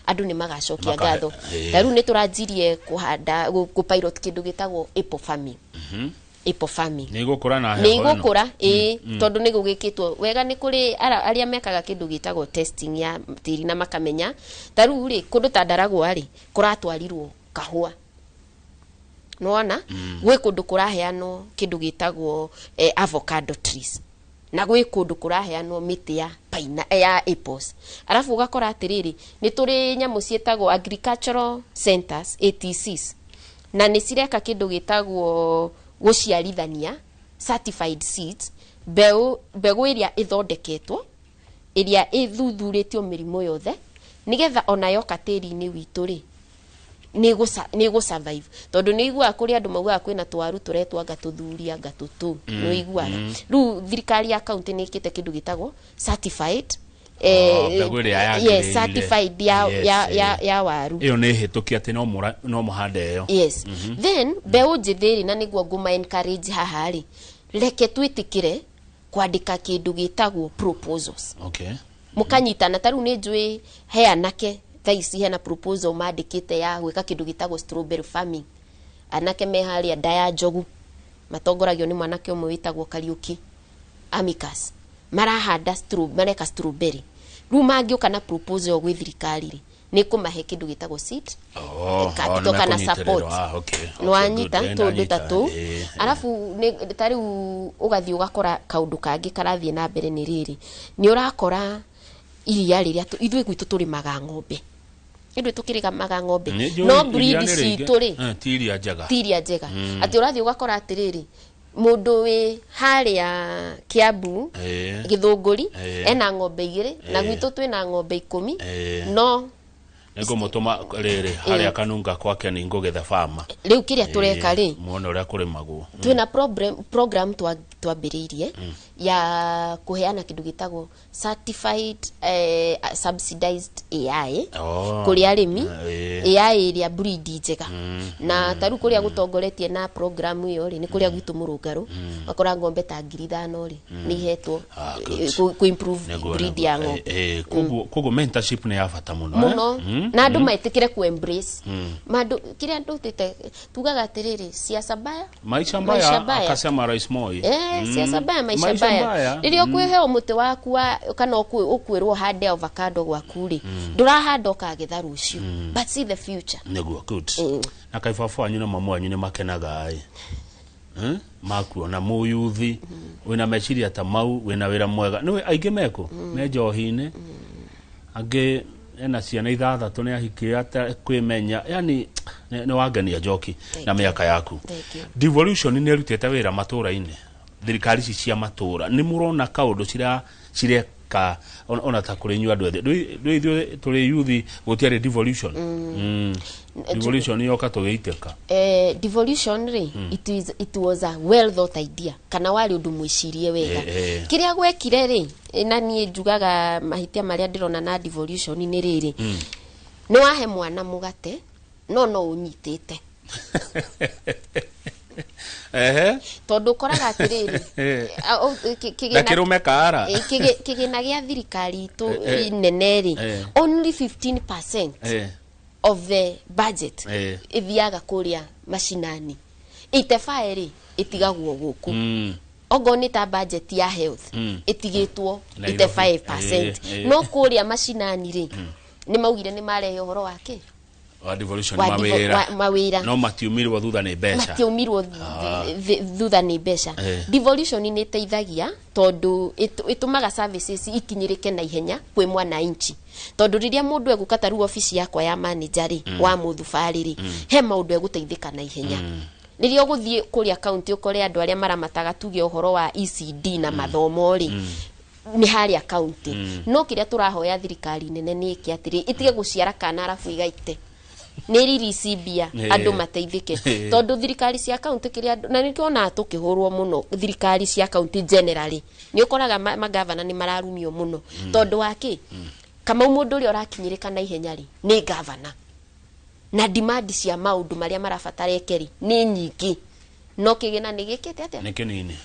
andå nä magacokia ngatho ta rä u nä tå ranjirie kå handa gå pilot kä ndå gä tagwo apple farming nä gå kå ra na nä gå kå ra tondå nä gå gä kä two wega nä kå rä arä a mekaga kä ndå gä tagwo testing ya tä na makamenya ta rä u rä kå ndå ta Ndaragwa rä kå ratwarirwo kahåa nona gwä kå ndå kå raheanwo kä ndå gä tagwo avocado trees na gwä kå ndå kå raheanwo mä tä ya paina ya apples arabu ugakora atä rä rä nä tå rä nyamå ciätagwo agricultural centers ATCs na nä cireka kä ndå gä tagwo gå ciarithania certified seeds mbegå ä rä a ä thondeketwo ä rä a ä thuthurä tio mä rimå yothe nä getha ona yoka tä ri-inä witå rä nä gå survive tondå nä iguaga kå rä andå maugaga kwä na twaru tå retwa ngatå thuria ngatå tå nä iguaga rä u thirikari ya kaunti nä ä kä te kä ndå gä tagwo certified certified ya waru ĩyo nĩ hĩtũkie atĩ no mũhande ĩyo yes then mbeũ njĩthĩ rĩ na nĩguo ngũma encourage haha rĩ reke twĩtĩkĩre kwandĩka kĩndũ gĩtagwo proposals mũkanyitana ta rĩu nĩ njũĩ he anake tha ici hena proposal mandĩkĩte ya gwĩka kĩndũ gĩtagwo strawberry farming anake me harĩa nda ya njogu matongoragio nĩ mwanake ũmwe wĩtagwo Kariũki Amicus marahanda mareka strawberry rĩu mangĩũka na proposal gwĩ thirikari rĩ nĩ kũmahe kĩndũ gĩtagwo seed capital kana support nwanyita tũndũ ta tũ arabu ta rĩu ũgathiĩ ũgakora kaũndũ kangĩ karathiĩ na mbere nĩ rĩrĩ nĩ ũrakora iria rĩrĩa ithuĩ gwitũ tũrĩmaga ng'ombe ithuĩ tũkĩrĩmaga ng'ombe no breed citũ rĩ tiria njega atĩ ũrathiĩ ũgakora atĩrĩrĩ mũndũ wĩ harĩa Kiambu Gĩthũngũri ena ng'ombe 2 na gwitũ twĩna ng'ombe 10 no ngũmũtũma rĩrĩ harĩa Kanunga kwake nĩ ngũgetha farmer rĩu kĩrĩa tũreka rĩ muone ũrĩa kũrĩmagwo twĩna program twambĩrĩirie ya kũheana kĩndũ gĩtagwo certified subsidized AI kũrĩ arĩmi AI ĩrĩa breed njega na ta rĩu kũrĩa gũtongoretie na program ĩyo rĩ nĩ kũrĩa gwitũ Mũrũngarũ akora ng'ombe ta 5,000 rĩ nĩ ihetwo ku improve breed ya ng'ombe koguo mentorship nĩ ya bata mũno na andũ maĩtĩkĩre ku embrace mandũ kĩrĩa andũ tete tugaga atĩrĩrĩ siasa mbaya maisha mbaya akasema Rais Moi siasa mbaya maisha mbaya rĩrĩa ũkwĩheo mũtĩ waku kana ũkwĩrwo hande avocado gwaku rĩ ndũrahanda ũkagetha rũciũ but see the future nĩguo good na kaibabu wanyu na mamu wanyu nĩ makenaga makuona mũyuthi wĩna meciria ta mau wĩna wĩra mwega nĩ aingĩ meko me njohi-inĩ angĩ ena ciana 6 nĩ ahikia kwĩmenya yani nĩ wangania njoki na mĩaka yaku devolution nĩ ĩrutĩte wĩra matũra-inĩ thirikari ici cia matũra nĩ mũrona kaũndũ cireka ona ta kũrĩ inyuĩ andũ ethĩ ithuĩ tũrĩ yuthi gũtiarĩ devolution devolution yoka tũgĩitĩka devolution rĩ it was a well thought idea kana warĩ ũndũ mwĩcirie wega kĩrĩa gwekire rĩ na niĩ njugaga mahĩtia marĩa ndĩrona na devolution nĩ rĩrĩ nĩ wahe mwana mũgate no ũnyitĩte tondũ ũkoraga atĩrĩrĩ kĩrũme kaara kĩgĩna gĩa thirikari itũ nene rĩ only 15% of the budget ithiaga kũrĩa macinani itebae rĩ itigagwo gũkũ ogo ni ta budget ya health itigitwo ite 5% no kuria mashinani ri ni maugire ni marehe uhoro wake wa devolution mawira no matiumirwo thutha ni besha thutha ni besha devolution ni teithagia tondu itumaga services ikinyirike na ihenya kwi mwana inchi tondu riria mundu egukata ru office yakwa ya manager wa muthufari ri he maundu eguteithika na ihenya nirio guthie kuri account ukore andu aria maramataga tuge uhoro wa ECD na mathomo ri ni hari account no kiria turahoya thirikari nene ni iki atiri itige guciara kana arafu igaite neri risibia andu mateithike tondu thirikari cia account kiria na nikiona tukihurwo muno thirikari cia account generally ni ukoraga magavana ni mararumio muno tondu waki kama mundu uri urakinyirika na ihenya ri ni governor na demand cia maundu maria marabatareke ni nyingi no kigina ni gikete atia ni kinini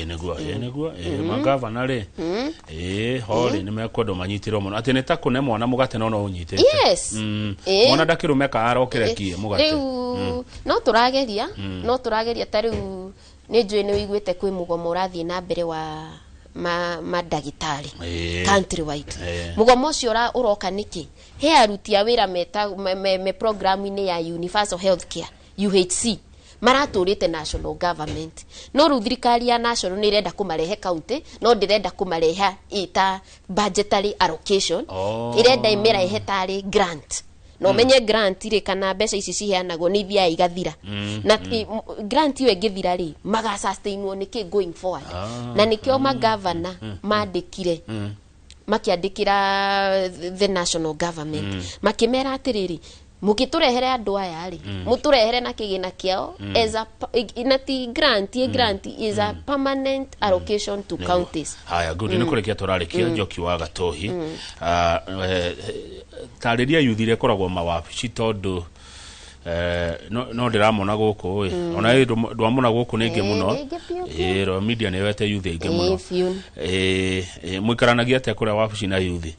niguo magavana ri hori ni mekwendo manyitirwo muno ati nita kune mwana mugate no unyitite yes mwana ndakirumeka arokerekie mugate no turageria tariu ni njui ni wiguite kwi mugomo urathie na mbere wa madagitari country wide mugomo cio uroka niki he aruti a wira meta me programu ni ya universal healthcare UHC maraturite national government no ru thirikari ya national ni irenda kumarehe county no ndirenda kumareha ita budgetary allocation irenda imirehe tari grant no menye grant ire kana mbeca ici ciheanagwo ni thia igathira na grant iwe ngithira ri maga sustainwo niki going forward na nikio magavana mandikire makiandikira the national government makimera atiriri mukiturehere andu aya ri muturehere na kigina kiao as a inati grant is a permanent allocation to counties haya good ni kurekia turarikia Njoki wa Gatohi tariria yuthire koragwo mawabici tondu no ndiramona guku ona ndwamona guku ningi muno ro media ni wete yuthi ingi muno muikaranagia ate kuria wabici na yuthi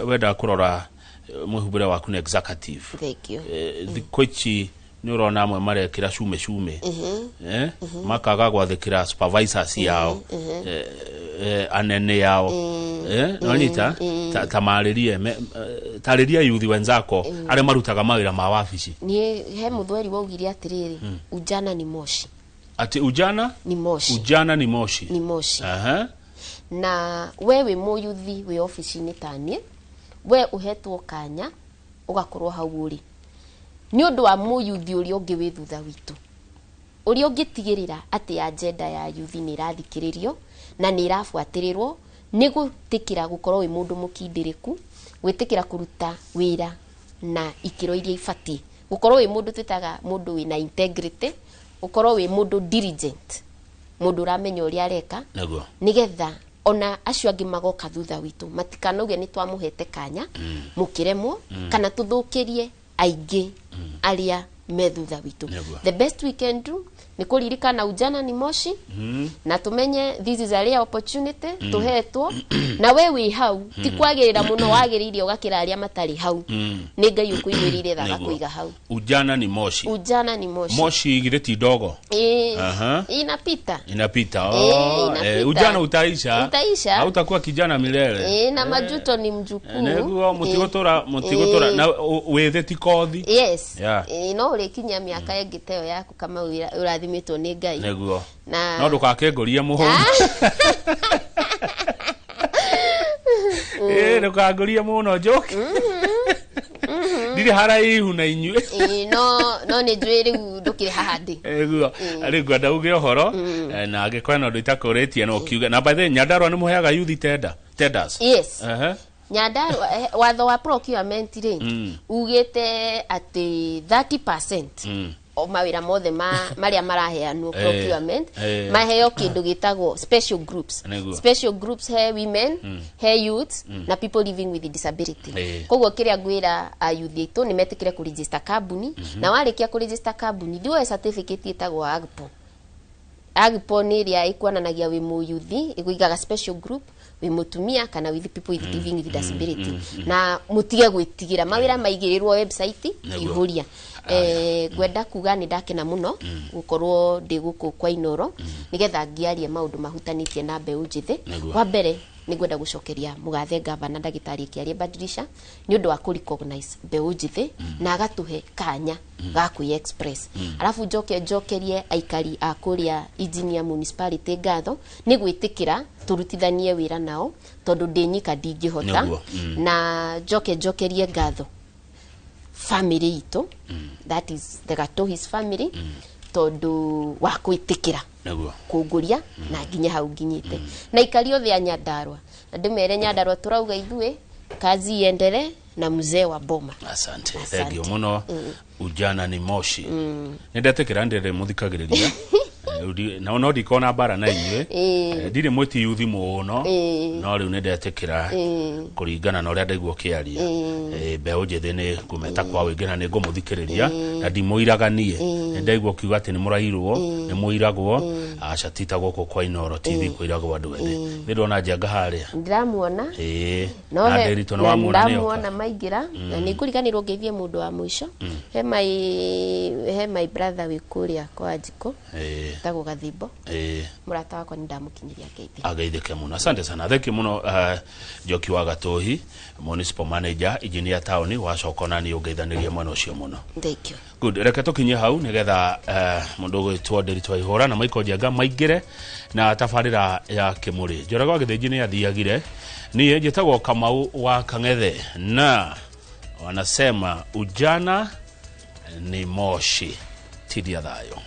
wenda kurora muhubira waku na executive thank you thikwici ni urona amwe marekira cume makaga gwathikira supervisors yao anene yao nonyita tariria yuthi wenzako are marutaga mawira ma wabici ni he muthweri waugire atiriri ujana ni moshi ati ujana ni moshi na wewe muyuthi we office ni tanie we uhetwo kanya ugakorwo hau uri ni undu wa muyuthi uri ungi wi thutha witu uri ungitigirira ati agenda ya yuthi ni rathikiririo na ni rafuatirirwo ni gutikira gukorwo wi mundu mukindiriku gwitikira kuruta wira na ikiro iria ifati gukorwo wi mundu twitaga mundu wi na integrity ukorwo wi mundu diligent mundu ramenya uri areka nigetha ona acio angi magoka thutha witu matikanoge ni twamuhete kanya mukiremwo kana tuthukirie aingi aria me thutha witu the best we can do ni kuririkana ujana ni moshi na tumenye this is a rare opportunity tuhetwo na wewe hau ti kwagirira muno wagiririe ugakira aria matari hau ni Ngai ukuigirire thaga kuiga hau ujana ni moshi igireti dogo inapita ujana utaisha hautakuwa kijana milele na majuto ni mjukuu neguo mutigotora na wetheti kothi yes no urekinya miaka engiteo yaku kama urathimitwo ni Ngai neguo no ndukakengoria muhuri ndukangoria muno Njoki ndiri haraihu na inyue no ni njwiri ndukire hahandi eguo ari gwenda uge ohoro na agikwena ndu itakoretie no kiuga na by the Nyandarua ni muheaga youth tenders yes Nyandarua watho wa procurement ri ugite ati 30% o mawira mothe maria maraheanwo procurement maheo kindu gitagwo special groups he women he youth na people living with disability kogwo kiria gwira youth itu ni metikire ku register company na warikia ku register company thiwe certificate itagwo agpo ni ria ikwananagia wi mu youth iguigaga special group wi mutumia kana with people with living with disability na mutige gwitigira mawira maigirirwo website ihuria gwenda kuga ni ndakena muno gukorwo ndi guku kwa Inoro nigetha ngiarie maundu mahutanitie na mbeu njithi wa mbere ni gwenda gucokeria mugathe gavana ndagitari Kiarie Badilisha ni undu wa ku recognize mbeu njithi na agatuhe kanya ga ku express alafu njokerie aikari akuria engineer municipality ngatho ni gwitikira turutithanie wira nao tondu ndinyika ndingihota na njokerie ngatho family ito that is the Gato his family tondu wa kwitikira kuguria na nginya hau nginyite na ikari othe a Nyandarua ndimere Nyandarua turauga ithuĩ kazi iendele na mzee wa boma. Asante. Thegio muno ujana ni moshi nindetekera ndere muthikagiriria na ono ndikona bara na inywe ndire mwiti yuthi muno no riu nindetekera kuringana na uria ndaigua kiaria mbeu njithi ni kumeta kwa wingina ni ngumuthikiriria na ndimuiraganie ndaigua kiuga ati ni murairwo ni muiragwo acatita goko kwa Inoro TV kuiragwo andu ende ndona janga haria ndiramuona no ndirito no wamuona ni ndamuona maingira na nikuriganirwo ngithie mundu wa mwisho he my brother wikuria kwa Njiko tago Gathimbo murata wako nindamukinyiria ageithike muno asante sana theki muno Njoki wa Gatohi municipal manager engineer town wacokona ni ungeithaniria mwana ucio muno thank you good reke tukinye hau nigetha mundu gwitwo Nderitu Ihura na Michael Njenga maingire na tafarira ya Kimuri Njoroge Githĩnji ni athiagire ni njitagwo Kamau wa Kang'ethe na wanasema ujana ni moshi tidia thayo.